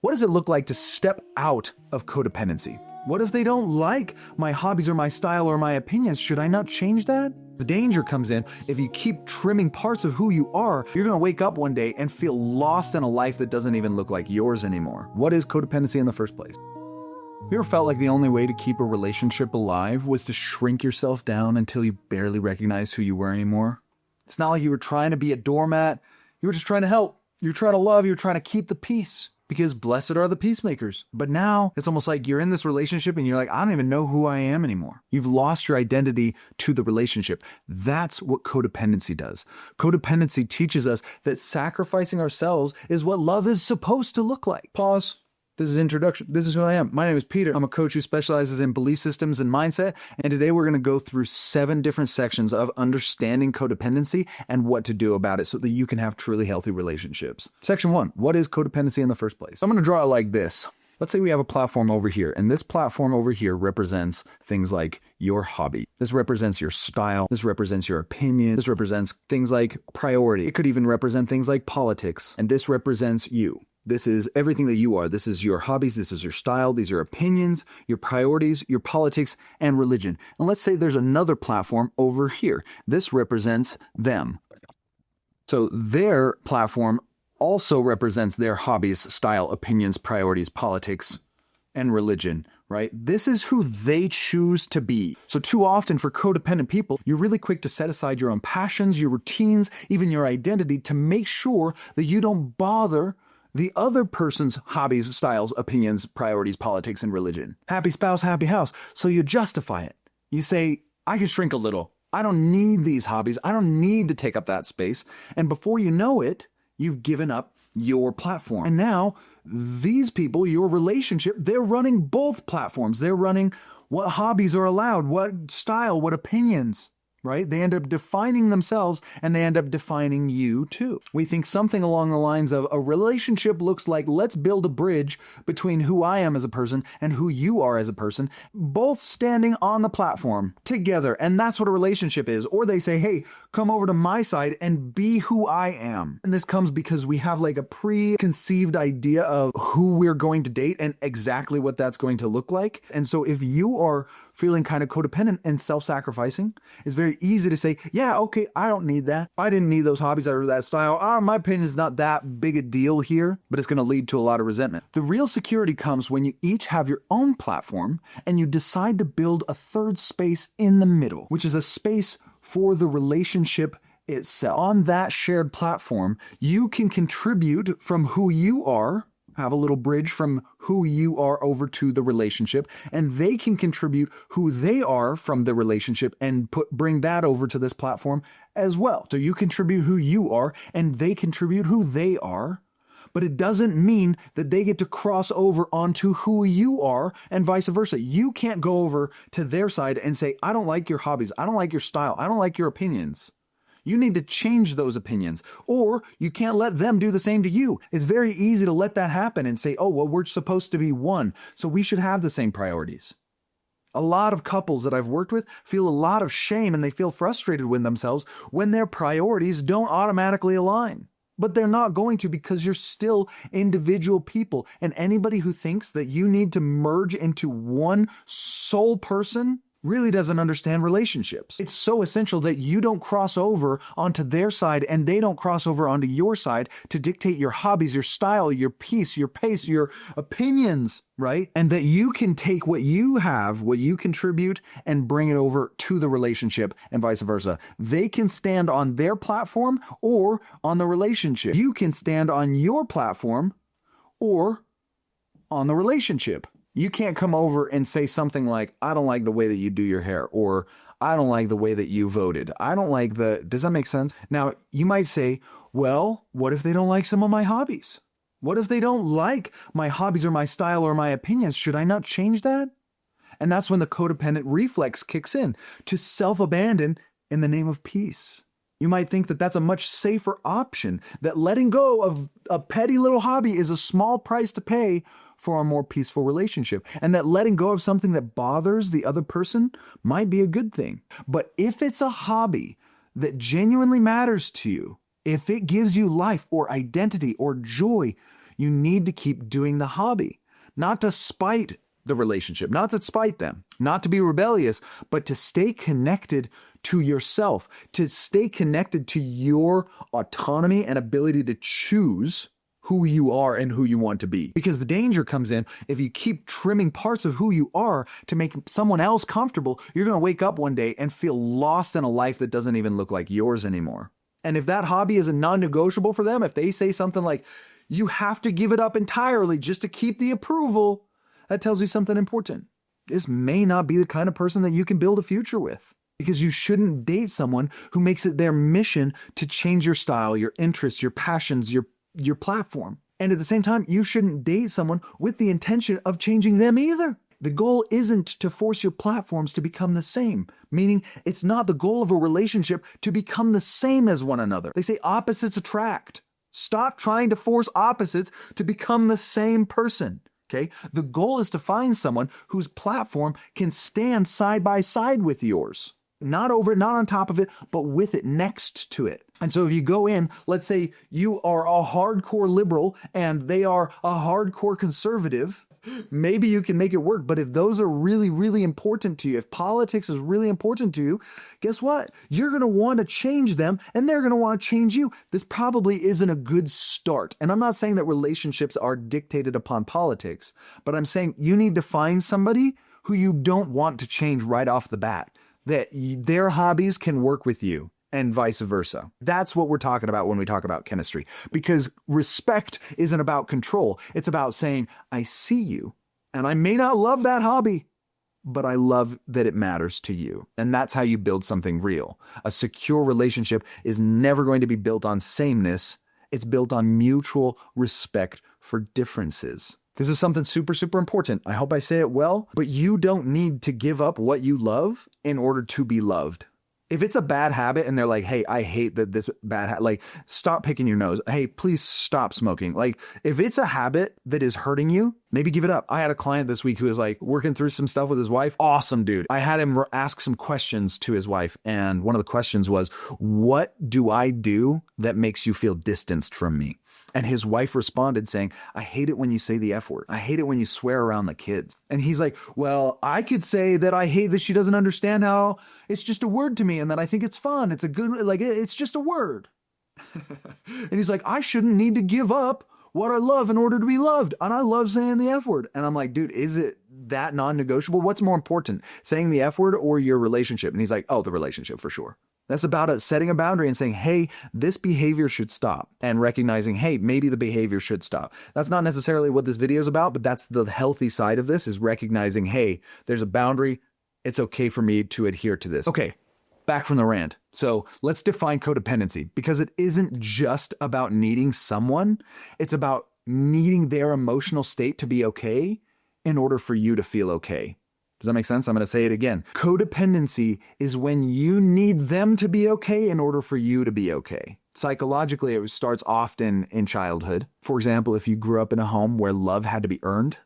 What does it look like to step out of codependency? What if they don't like my hobbies or my style or my opinions? Should I not change that? The danger comes in if you keep trimming parts of who you are, you're going to wake up one day and feel lost in a life that doesn't even look like yours anymore. What is codependency in the first place? Have you ever felt like the only way to keep a relationship alive was to shrink yourself down until you barely recognized who you were anymore? It's not like you were trying to be a doormat. You were just trying to help. You're trying to love. You're trying to keep the peace. Because blessed are the peacemakers. But now it's almost like you're in this relationship and you're like, I don't even know who I am anymore. You've lost your identity to the relationship. That's what codependency does. Codependency teaches us that sacrificing ourselves is what love is supposed to look like. Pause. This is introduction. This is who I am. My name is Peter. I'm a coach who specializes in belief systems and mindset. And today we're going to go through 7 different sections of understanding codependency and what to do about it so that you can have truly healthy relationships. Section 1, what is codependency in the first place? I'm going to draw it like this. Let's say we have a platform over here, and this platform over here represents things like your hobby. This represents your style. This represents your opinion. This represents things like priority. It could even represent things like politics. And this represents you. This is everything that you are. This is your hobbies. This is your style. These are opinions, your priorities, your politics, and religion. And let's say there's another platform over here. This represents them. So their platform also represents their hobbies, style, opinions, priorities, politics, and religion, right? This is who they choose to be. So too often for codependent people, you're really quick to set aside your own passions, your routines, even your identity to make sure that you don't bother the other person's hobbies, styles, opinions, priorities, politics, and religion. Happy spouse, happy house. So you justify it. You say, I can shrink a little. I don't need these hobbies. I don't need to take up that space. And before you know it, you've given up your platform. And now these people, your relationship, they're running both platforms. They're running what hobbies are allowed, what style, what opinions. Right? They end up defining themselves and they end up defining you too. We think something along the lines of a relationship looks like, let's build a bridge between who I am as a person and who you are as a person, both standing on the platform together. And that's what a relationship is. Or they say, hey, come over to my side and be who I am. And this comes because we have like a preconceived idea of who we're going to date and exactly what that's going to look like. And so if you are feeling kind of codependent and self-sacrificing, it's very easy to say, yeah, okay, I don't need that. I didn't need those hobbies or that style. My opinion is not that big a deal here, but it's going to lead to a lot of resentment. The real security comes when you each have your own platform and you decide to build a third space in the middle, which is a space for the relationship itself. On that shared platform, you can contribute from who you are, have a little bridge from who you are over to the relationship, and they can contribute who they are from the relationship and bring that over to this platform as well. So you contribute who you are and they contribute who they are, but it doesn't mean that they get to cross over onto who you are and vice versa. You can't go over to their side and say, I don't like your hobbies. I don't like your style. I don't like your opinions. You need to change those opinions, or you can't let them do the same to you. It's very easy to let that happen and say, oh, well, we're supposed to be one, so we should have the same priorities. A lot of couples that I've worked with feel a lot of shame and they feel frustrated with themselves when their priorities don't automatically align. But they're not going to because you're still individual people. And anybody who thinks that you need to merge into one sole person really doesn't understand relationships. It's so essential that you don't cross over onto their side and they don't cross over onto your side to dictate your hobbies, your style, your peace, your pace, your opinions, right? And that you can take what you have, what you contribute, and bring it over to the relationship and vice versa. They can stand on their platform or on the relationship. You can stand on your platform or on the relationship. You can't come over and say something like, I don't like the way that you do your hair, or I don't like the way that you voted. I don't like does that make sense? Now, you might say, well, what if they don't like some of my hobbies? What if they don't like my hobbies or my style or my opinions? Should I not change that? And that's when the codependent reflex kicks in to self-abandon in the name of peace. You might think that that's a much safer option, that letting go of a petty little hobby is a small price to pay for a more peaceful relationship, and that letting go of something that bothers the other person might be a good thing. But if it's a hobby that genuinely matters to you, if it gives you life or identity or joy, You need to keep doing the hobby, not to spite the relationship, not to spite them, not to be rebellious, but to stay connected to yourself, to stay connected to your autonomy and ability to choose who you are and who you want to be. Because the danger comes in if you keep trimming parts of who you are to make someone else comfortable, you're going to wake up one day and feel lost in a life that doesn't even look like yours anymore. And if that hobby is a non-negotiable for them, if they say something like, you have to give it up entirely just to keep the approval, that tells you something important. This may not be the kind of person that you can build a future with, because you shouldn't date someone who makes it their mission to change your style, your interests, your passions, your platform. And at the same time, you shouldn't date someone with the intention of changing them either. The goal isn't to force your platforms to become the same, meaning it's not the goal of a relationship to become the same as one another. They say opposites attract. Stop trying to force opposites to become the same person. Okay? The goal is to find someone whose platform can stand side by side with yours. Not over it, not on top of it, but with it, next to it. And so if you go in, let's say you are a hardcore liberal and they are a hardcore conservative, maybe you can make it work. But if those are really, really important to you, if politics is really important to you, guess what? You're going to want to change them and they're going to want to change you. This probably isn't a good start. And I'm not saying that relationships are dictated upon politics, but I'm saying you need to find somebody who you don't want to change right off the bat, that their hobbies can work with you, and vice versa. That's what we're talking about when we talk about chemistry. Because respect isn't about control. It's about saying, I see you, and I may not love that hobby, but I love that it matters to you. And that's how you build something real. A secure relationship is never going to be built on sameness. It's built on mutual respect for differences. This is something super, super important. I hope I say it well, but you don't need to give up what you love in order to be loved. If it's a bad habit and they're like, hey, I hate that this bad habit, like, stop picking your nose. Hey, please stop smoking. Like, if it's a habit that is hurting you, maybe give it up. I had a client this week who was like working through some stuff with his wife. Awesome, dude. I had him ask some questions to his wife. And one of the questions was, what do I do that makes you feel distanced from me? And his wife responded saying, I hate it when you say the F word. I hate it when you swear around the kids. And he's like, well, I could say that I hate that she doesn't understand how it's just a word to me and that I think it's fun. It's a good, like, it's just a word. And he's like, I shouldn't need to give up what I love in order to be loved. And I love saying the F word. And I'm like, dude, is it that non-negotiable? What's more important, saying the F word or your relationship? And he's like, oh, the relationship for sure. That's about setting a boundary and saying, hey, this behavior should stop, and recognizing, hey, maybe the behavior should stop. That's not necessarily what this video is about, but that's the healthy side of this, is recognizing, hey, there's a boundary. It's okay for me to adhere to this. Okay, back from the rant. So let's define codependency, because it isn't just about needing someone. It's about needing their emotional state to be okay in order for you to feel okay. Does that make sense? I'm going to say it again. Codependency is when you need them to be okay in order for you to be okay. Psychologically, it starts often in childhood. For example, if you grew up in a home where love had to be earned,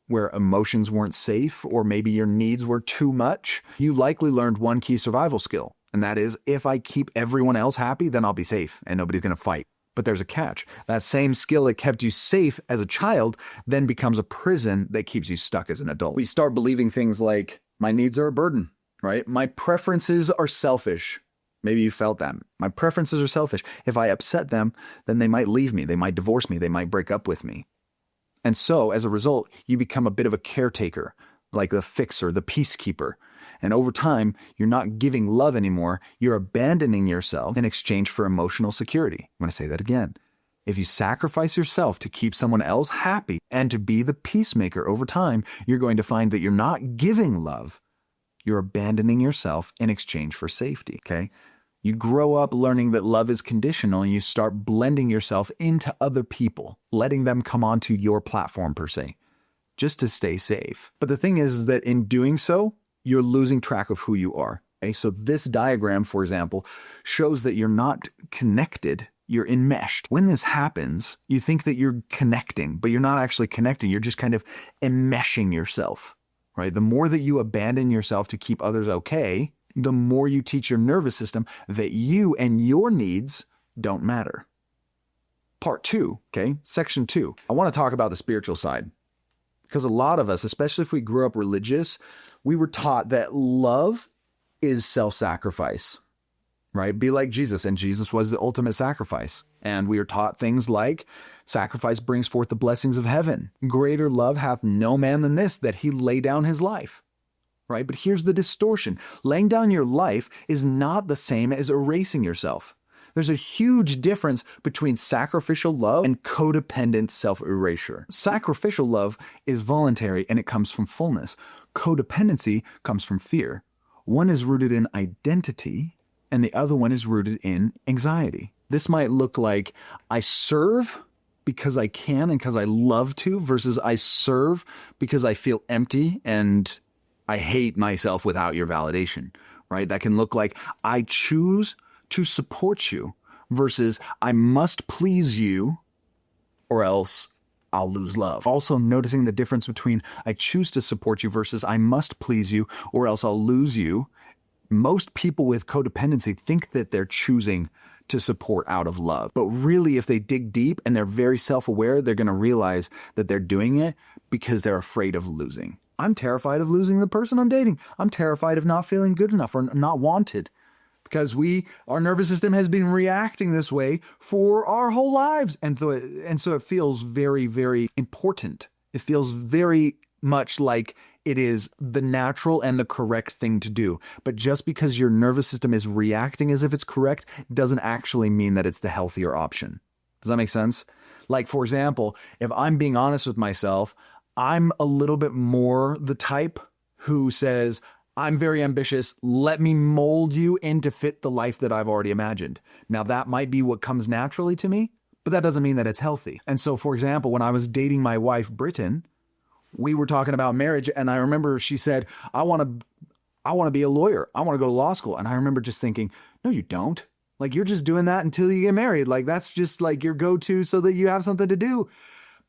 where emotions weren't safe, or maybe your needs were too much, you likely learned one key survival skill. And that is, if I keep everyone else happy, then I'll be safe and nobody's going to fight. But there's a catch. That same skill that kept you safe as a child then becomes a prison that keeps you stuck as an adult. We start believing things like, my needs are a burden, right? My preferences are selfish. Maybe you felt that. My preferences are selfish. If I upset them, then they might leave me. They might divorce me. They might break up with me. And so, as a result, you become a bit of a caretaker, like the fixer, the peacekeeper. And over time, you're not giving love anymore. You're abandoning yourself in exchange for emotional security. I'm going to say that again. If you sacrifice yourself to keep someone else happy and to be the peacemaker over time, you're going to find that you're not giving love. You're abandoning yourself in exchange for safety, okay? You grow up learning that love is conditional, and you start blending yourself into other people, letting them come onto your platform per se, just to stay safe. But the thing is that in doing so, you're losing track of who you are. Okay? So this diagram, for example, shows that you're not connected, you're enmeshed. When this happens, you think that you're connecting, but you're not actually connecting. You're just kind of enmeshing yourself, right? The more that you abandon yourself to keep others okay, the more you teach your nervous system that you and your needs don't matter. part 2, okay? Section 2. I want to talk about the spiritual side. Because a lot of us, especially if we grew up religious, we were taught that love is self-sacrifice, right? Be like Jesus, and Jesus was the ultimate sacrifice. And we are taught things like sacrifice brings forth the blessings of heaven. Greater love hath no man than this, that he lay down his life, right? But here's the distortion. Laying down your life is not the same as erasing yourself. There's a huge difference between sacrificial love and codependent self-erasure. Sacrificial love is voluntary and it comes from fullness. Codependency comes from fear. One is rooted in identity and the other one is rooted in anxiety. This might look like I serve because I can and because I love to versus I serve because I feel empty and I hate myself without your validation, right? That can look like I choose to support you versus I must please you or else I'll lose love. Also noticing the difference between I choose to support you versus I must please you or else I'll lose you. Most people with codependency think that they're choosing to support out of love. But really, if they dig deep and they're very self-aware, they're going to realize that they're doing it because they're afraid of losing. I'm terrified of losing the person I'm dating. I'm terrified of not feeling good enough or not wanted. Because our nervous system has been reacting this way for our whole lives. And so it feels very, very important. It feels very much like it is the natural and the correct thing to do. But just because your nervous system is reacting as if it's correct doesn't actually mean that it's the healthier option. Does that make sense? Like, for example, if I'm being honest with myself, I'm a little bit more the type who says, I'm very ambitious. Let me mold you in to fit the life that I've already imagined. Now, that might be what comes naturally to me, but that doesn't mean that it's healthy. And so, for example, when I was dating my wife, Britton, we were talking about marriage, and I remember she said, I want to be a lawyer. I want to go to law school. And I remember just thinking, no, you don't. Like, you're just doing that until you get married. Like, that's just like your go-to so that you have something to do.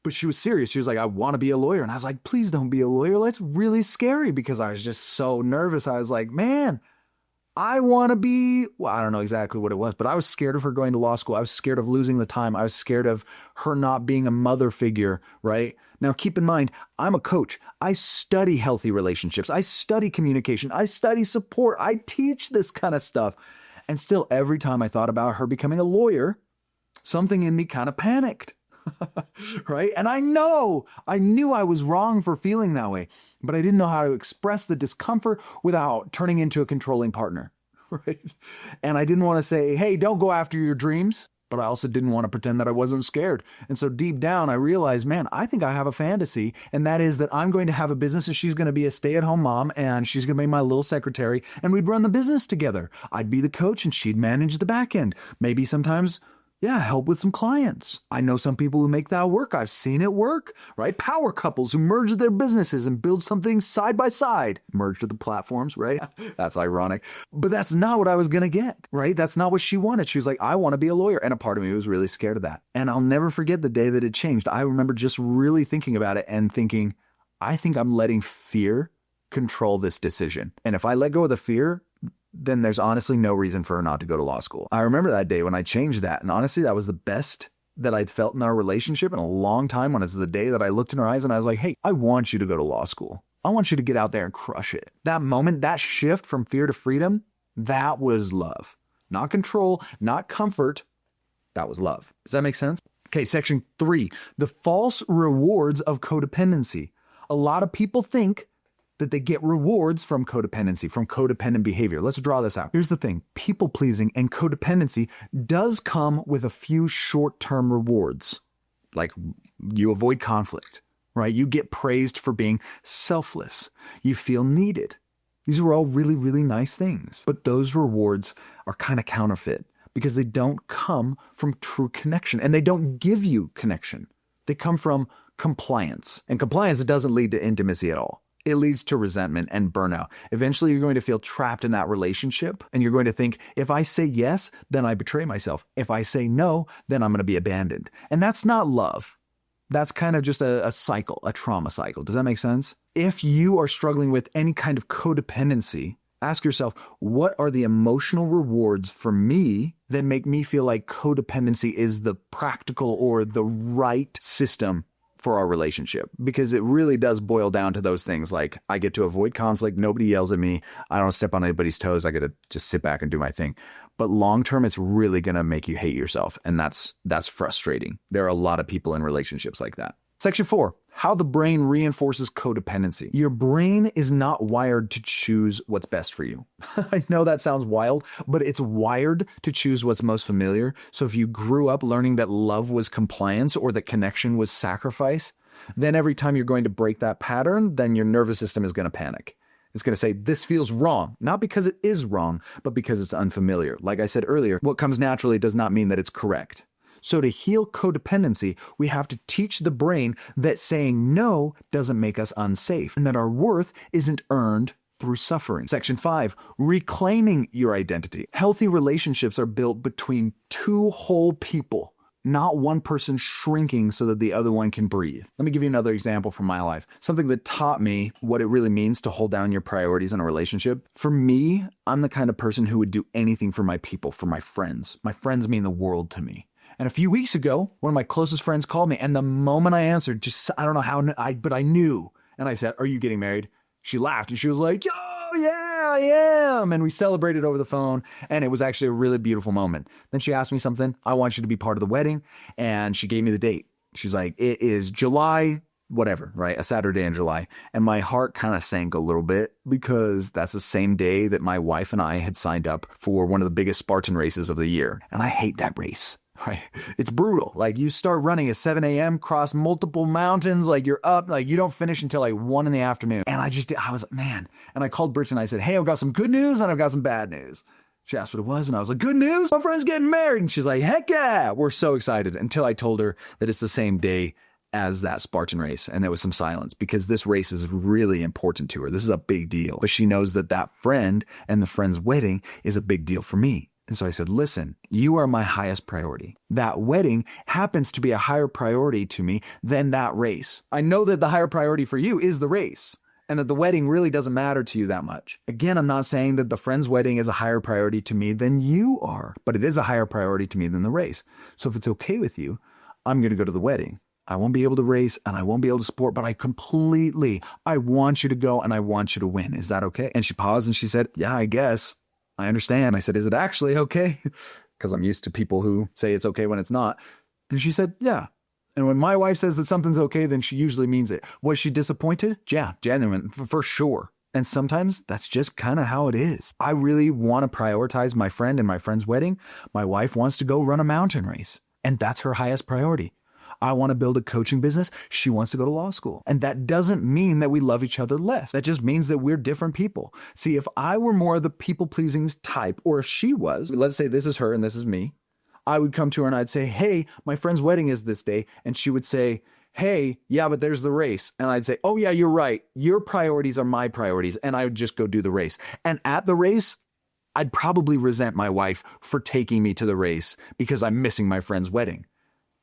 But she was serious. She was like, I want to be a lawyer. And I was like, please don't be a lawyer. That's really scary because I was just so nervous. I was like, man, I want to be, well, I don't know exactly what it was, but I was scared of her going to law school. I was scared of losing the time. I was scared of her not being a mother figure, right? Now, keep in mind, I'm a coach. I study healthy relationships. I study communication. I study support. I teach this kind of stuff. And still, every time I thought about her becoming a lawyer, something in me kind of panicked. Right? And I knew I was wrong for feeling that way, but I didn't know how to express the discomfort without turning into a controlling partner. Right? And I didn't want to say, hey, don't go after your dreams, but I also didn't want to pretend that I wasn't scared. And so deep down, I realized, man, I think I have a fantasy, and that is that I'm going to have a business and she's going to be a stay-at-home mom and she's going to be my little secretary and we'd run the business together. I'd be the coach and she'd manage the back end. Maybe sometimes help with some clients. I know some people who make that work. I've seen it work, right? Power couples who merge their businesses and build something side by side. Merge to the platforms, right? That's ironic. But that's not what I was going to get, right? That's not what she wanted. She was like, I want to be a lawyer. And a part of me was really scared of that. And I'll never forget the day that it changed. I remember just really thinking about it and thinking, I think I'm letting fear control this decision. And if I let go of the fear, then there's honestly no reason for her not to go to law school. I remember that day when I changed that. And honestly, that was the best that I'd felt in our relationship in a long time, when it was the day that I looked in her eyes and I was like, hey, I want you to go to law school. I want you to get out there and crush it. That moment, that shift from fear to freedom, that was love. Not control, not comfort. That was love. Does that make sense? Okay, section 3, the false rewards of codependency. A lot of people think that they get rewards from codependency, from codependent behavior. Let's draw this out. Here's the thing. People-pleasing and codependency does come with a few short-term rewards. Like, you avoid conflict, right? You get praised for being selfless. You feel needed. These are all really, really nice things. But those rewards are kind of counterfeit because they don't come from true connection and they don't give you connection. They come from compliance. And compliance, it doesn't lead to intimacy at all. It leads to resentment and burnout. Eventually, you're going to feel trapped in that relationship, and you're going to think, if I say yes, then I betray myself. If I say no, then I'm going to be abandoned. And that's not love. That's kind of just a cycle, a trauma cycle. Does that make sense? If you are struggling with any kind of codependency, Ask yourself, what are the emotional rewards for me that make me feel like codependency is the practical or the right system for our relationship? Because it really does boil down to those things like I get to avoid conflict, nobody yells at me, I don't step on anybody's toes, I get to just sit back and do my thing. But long term, it's really going to make you hate yourself. And that's frustrating. There are a lot of people in relationships like that. Section 4, how the brain reinforces codependency. Your brain is not wired to choose what's best for you. I know that sounds wild, but it's wired to choose what's most familiar. So if you grew up learning that love was compliance or that connection was sacrifice, then every time you're going to break that pattern, then your nervous system is going to panic. It's going to say, this feels wrong, not because it is wrong, but because it's unfamiliar. Like I said earlier, what comes naturally does not mean that it's correct. So to heal codependency, we have to teach the brain that saying no doesn't make us unsafe and that our worth isn't earned through suffering. Section 5, reclaiming your identity. Healthy relationships are built between two whole people, not one person shrinking so that the other one can breathe. Let me give you another example from my life. Something that taught me what it really means to hold down your priorities in a relationship. For me, I'm the kind of person who would do anything for my people, for my friends. My friends mean the world to me. And a few weeks ago, one of my closest friends called me, and the moment I answered, I don't know how, but I knew. And I said, "Are you getting married?" She laughed and she was like, "Oh yeah, I am." And we celebrated over the phone, and it was actually a really beautiful moment. Then she asked me something. "I want you to be part of the wedding." And she gave me the date. She's like, "It is July, whatever, right? A Saturday in July." And my heart kind of sank a little bit because that's the same day that my wife and I had signed up for one of the biggest Spartan races of the year. And I hate that race. Right? It's brutal. Like you start running at 7 a.m., cross multiple mountains, like you're up, like you don't finish until like 1 p.m. And I was, man. And I called Bridget and I said, "Hey, I've got some good news and I've got some bad news." She asked what it was and I was like, "Good news, my friend's getting married." And she's like, "Heck yeah." We're so excited until I told her that it's the same day as that Spartan race. And there was some silence because this race is really important to her. This is a big deal. But she knows that that friend and the friend's wedding is a big deal for me. And so I said, "Listen, you are my highest priority. That wedding happens to be a higher priority to me than that race. I know that the higher priority for you is the race and that the wedding really doesn't matter to you that much." Again, I'm not saying that the friend's wedding is a higher priority to me than you are, but it is a higher priority to me than the race. So if it's okay with you, I'm going to go to the wedding. I won't be able to race and I won't be able to support, but I want you to go and I want you to win. Is that okay? And she paused and she said, "Yeah, I guess. I understand." I said, "Is it actually okay?" Because I'm used to people who say it's okay when it's not. And she said, "Yeah." And when my wife says that something's okay, then she usually means it. Was she disappointed? Yeah, genuine, for sure. And sometimes that's just kind of how it is. I really want to prioritize my friend and my friend's wedding. My wife wants to go run a mountain race, and that's her highest priority. I want to build a coaching business. She wants to go to law school. And that doesn't mean that we love each other less. That just means that we're different people. See, if I were more of the people-pleasing type, or if she was, let's say this is her and this is me, I would come to her and I'd say, "Hey, my friend's wedding is this day." And she would say, "Hey, yeah, but there's the race." And I'd say, "Oh yeah, you're right. Your priorities are my priorities." And I would just go do the race. And at the race, I'd probably resent my wife for taking me to the race because I'm missing my friend's wedding.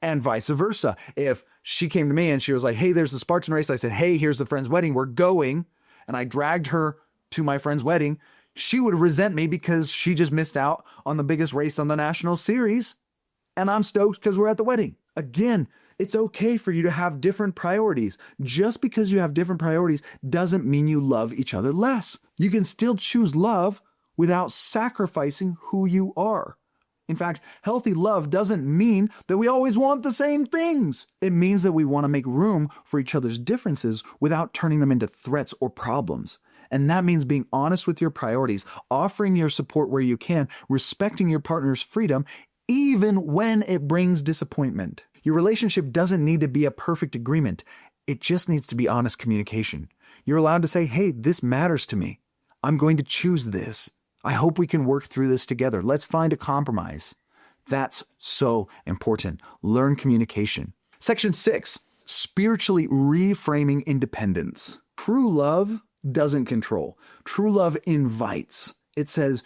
And vice versa. If she came to me and she was like, "Hey, there's the Spartan race." I said, "Hey, here's the friend's wedding. We're going." And I dragged her to my friend's wedding. She would resent me because she just missed out on the biggest race on the national series. And I'm stoked because we're at the wedding. Again, it's okay for you to have different priorities. Just because you have different priorities doesn't mean you love each other less. You can still choose love without sacrificing who you are. In fact, healthy love doesn't mean that we always want the same things. It means that we want to make room for each other's differences without turning them into threats or problems. And that means being honest with your priorities, offering your support where you can, respecting your partner's freedom, even when it brings disappointment. Your relationship doesn't need to be a perfect agreement. It just needs to be honest communication. You're allowed to say, "Hey, this matters to me. I'm going to choose this. I hope we can work through this together. Let's find a compromise." That's so important. Learn communication. Section 6, spiritually reframing independence. True love doesn't control. True love invites. It says,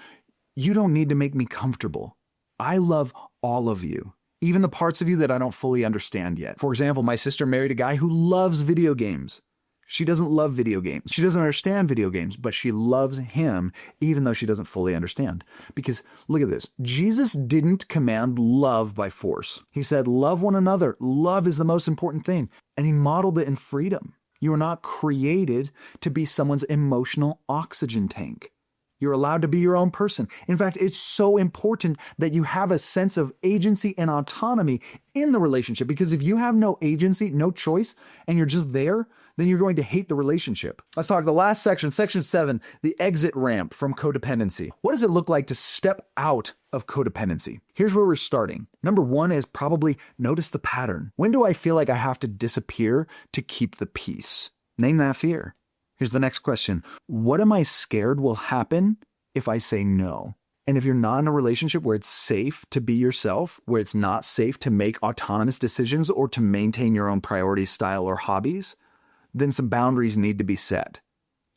"You don't need to make me comfortable. I love all of you, even the parts of you that I don't fully understand yet." For example, my sister married a guy who loves video games. She doesn't love video games. She doesn't understand video games, but she loves him even though she doesn't fully understand. Because look at this. Jesus didn't command love by force. He said, love one another. Love is the most important thing. And he modeled it in freedom. You are not created to be someone's emotional oxygen tank. You're allowed to be your own person. In fact, it's so important that you have a sense of agency and autonomy in the relationship, because if you have no agency, no choice, and you're just there, then you're going to hate the relationship. Let's talk the last section, section 7, the exit ramp from codependency. What does it look like to step out of codependency? Here's where we're starting. Number 1 is probably notice the pattern. When do I feel like I have to disappear to keep the peace? Name that fear. Here's the next question. What am I scared will happen if I say no? And if you're not in a relationship where it's safe to be yourself, where it's not safe to make autonomous decisions or to maintain your own priorities, style, or hobbies, then some boundaries need to be set.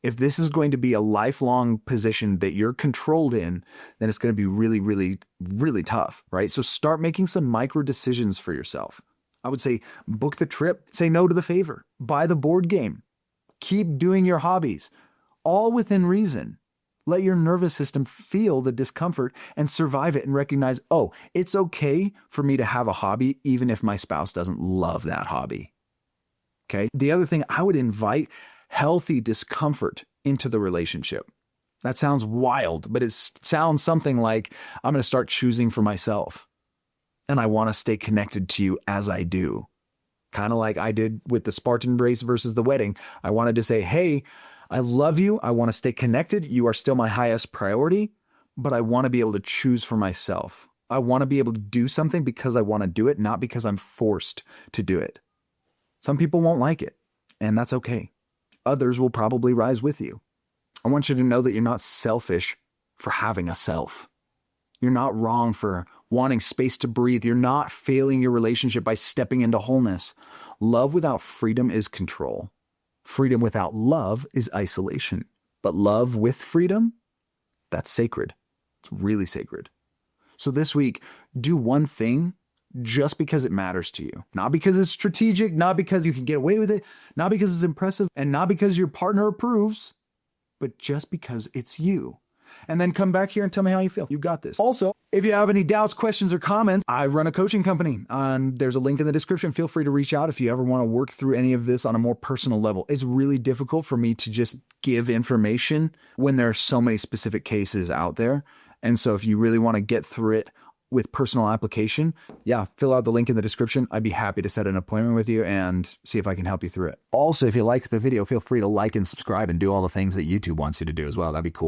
If this is going to be a lifelong position that you're controlled in, then it's going to be really, really, really tough, right? So start making some micro decisions for yourself. I would say book the trip, say no to the favor, buy the board game. Keep doing your hobbies, all within reason. Let your nervous system feel the discomfort and survive it and recognize, oh, it's okay for me to have a hobby even if my spouse doesn't love that hobby. Okay? The other thing, I would invite healthy discomfort into the relationship. That sounds wild, but it sounds something like, I'm going to start choosing for myself. And I want to stay connected to you as I do. Kind of like I did with the Spartan race versus the wedding. I wanted to say, hey, I love you. I want to stay connected. You are still my highest priority, but I want to be able to choose for myself. I want to be able to do something because I want to do it, not because I'm forced to do it. Some people won't like it, and that's okay. Others will probably rise with you. I want you to know that you're not selfish for having a self. You're not wrong for wanting space to breathe. You're not failing your relationship by stepping into wholeness. Love without freedom is control. Freedom without love is isolation. But love with freedom, that's sacred. It's really sacred. So this week, do one thing just because it matters to you. Not because it's strategic, not because you can get away with it, not because it's impressive, and not because your partner approves, but just because it's you. And then come back here and tell me how you feel. You got this. Also, if you have any doubts, questions, or comments, I run a coaching company. There's a link in the description. Feel free to reach out if you ever want to work through any of this on a more personal level. It's really difficult for me to just give information when there are so many specific cases out there. And so if you really want to get through it with personal application, fill out the link in the description. I'd be happy to set an appointment with you and see if I can help you through it. Also, if you liked the video, feel free to like and subscribe and do all the things that YouTube wants you to do as well. That'd be cool.